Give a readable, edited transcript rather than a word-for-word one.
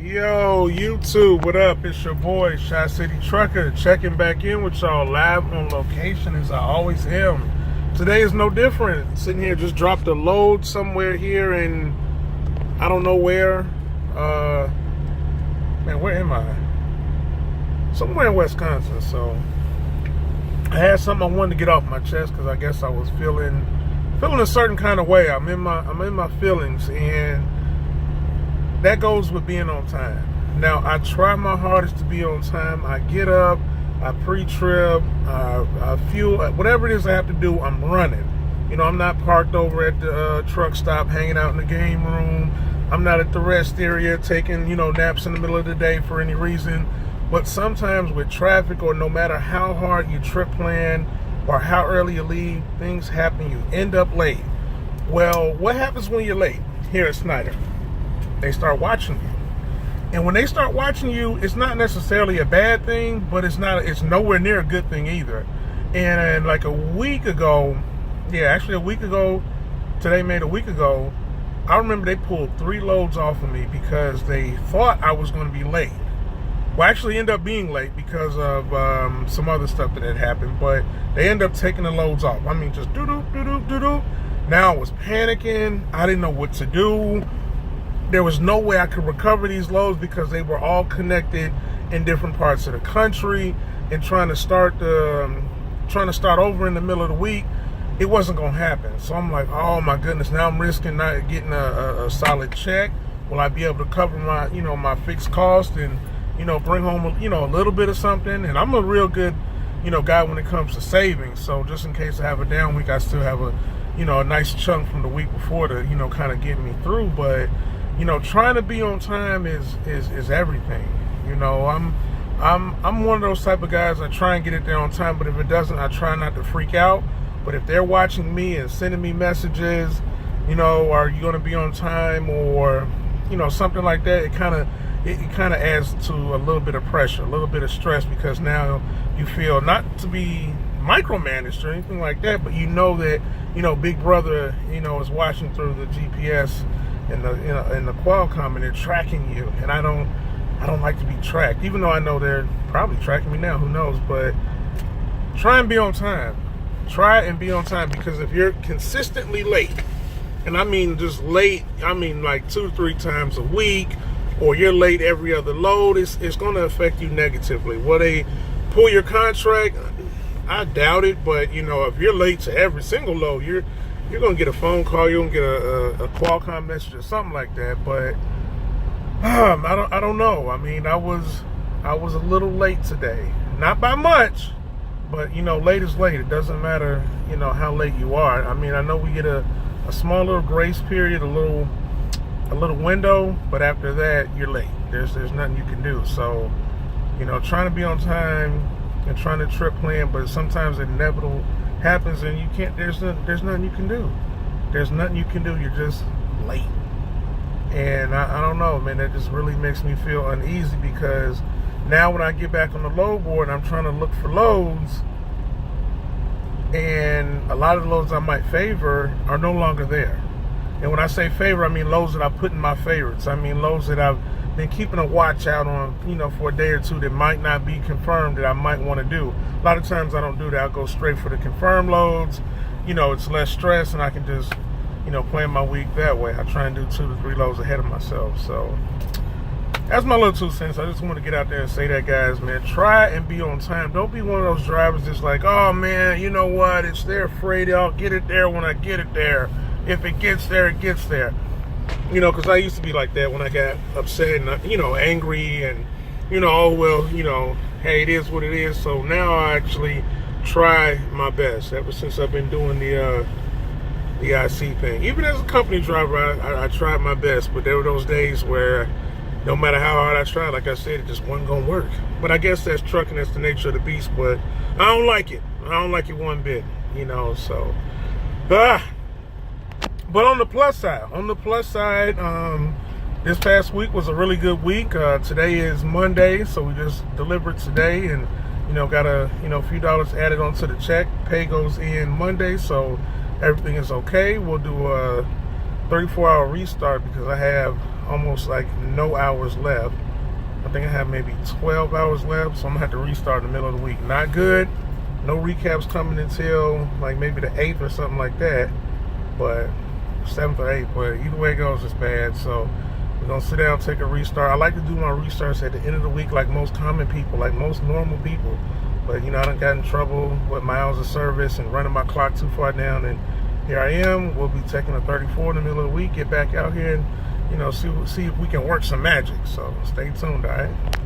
Yo, YouTube, what up? It's your boy, Shy City Trucker, checking back in with y'all live on location as I always am. Today is no different. Sitting here, just dropped a load somewhere here in, I don't know where. Man, where am I? Somewhere in Wisconsin. So I had something I wanted to get off my chest because I guess I was feeling a certain kind of way. I'm in my feelings, and that goes with being on time. Now, I try my hardest to be on time. I get up, I pre-trip, I fuel, whatever it is I have to do, I'm running. You know, I'm not parked over at the truck stop hanging out in the game room. I'm not at the rest area taking, naps in the middle of the day for any reason. But sometimes with traffic, or no matter how hard you trip plan or how early you leave, things happen. You end up late. Well, what happens when you're late here at Schneider? They start watching you. And when they start watching you, it's not necessarily a bad thing, but it's nowhere near a good thing either. And like a week ago, today made a week ago, I remember they pulled 3 loads off of me because they thought I was going to be late. Well, I actually ended up being late because of some other stuff that had happened, but they ended up taking the loads off. I mean, just doo-doo. Now I was panicking. I didn't know what to do. There was no way I could recover these loads because they were all connected in different parts of the country, and trying to start over in the middle of the week, it wasn't going to happen. So I'm like, oh my goodness, now I'm risking not getting a solid check. Will I be able to cover my, my fixed cost and, bring home, a little bit of something? And I'm a real good, guy when it comes to savings. So just in case I have a down week, I still have a nice chunk from the week before to, kind of get me through. But trying to be on time is everything. I'm one of those type of guys. I try and get it there on time, but if it doesn't, I try not to freak out. But if they're watching me and sending me messages, are you going to be on time, or something like that, it kind of adds to a little bit of pressure, a little bit of stress, because now you feel not to be micromanaged or anything like that, but that Big Brother is watching through the GPS and the Qualcomm, and they're tracking you. And I don't like to be tracked, even though I know they're probably tracking me now, who knows. But try and be on time. Try and be on time, because if you're consistently late, and I mean just late, I mean like 2-3 times a week, or you're late every other load, it's going to affect you negatively. Will they pull your contract? I doubt it. But if you're late to every single load, you're going to get a phone call, you're going to get a Qualcomm message or something like that. But I don't know. I mean, I was a little late today. Not by much, but late is late. It doesn't matter, how late you are. I mean, I know we get a small little grace period, a little window, but after that, you're late. There's nothing you can do. So, trying to be on time and trying to trip plan, but sometimes the inevitable happens, and you can't. There's nothing you can do. There's nothing you can do. You're just late, and I don't know, man. That just really makes me feel uneasy, because now when I get back on the load board and I'm trying to look for loads, and a lot of the loads I might favor are no longer there. And when I say favor, I mean loads that I put in my favorites. I mean loads that I've been keeping a watch out on, for a day or two, that might not be confirmed, that I might want to do. A lot of times I don't do that. I'll go straight for the confirmed loads. It's less stress, and I can just, plan my week that way. I try and do 2 to 3 loads ahead of myself. So that's my little 2 cents. I just want to get out there and say that, guys, man. Try and be on time. Don't be one of those drivers that's like, oh, man, you know what? It's their freight. I'll get it there when I get it there. If it gets there, it gets there. Because I used to be like that when I got upset and, angry, and, oh, well, hey, it is what it is. So now I actually try my best. Ever since I've been doing the IC thing. Even as a company driver, I tried my best. But there were those days where no matter how hard I tried, like I said, it just wasn't going to work. But I guess that's trucking. That's the nature of the beast. But I don't like it. I don't like it one bit, so. But on the plus side, this past week was a really good week. Today is Monday, so we just delivered today, and got a few dollars added onto the check. Pay goes in Monday, so everything is okay. We'll do a 34-hour restart because I have almost like no hours left. I think I have maybe 12 hours left, so I'm gonna have to restart in the middle of the week. Not good. No recaps coming until like maybe the 8th or something like that, but 7th or 8th. But either way it goes, it's bad. So we're gonna sit down, take a restart. I like to do my restarts at the end of the week, like most common people, like most normal people. But you know, I done got in trouble with my hours of service and running my clock too far down, and here I am. We'll be taking a 34 in the middle of the week, get back out here and, you know, see if we can work some magic. So stay tuned, all right?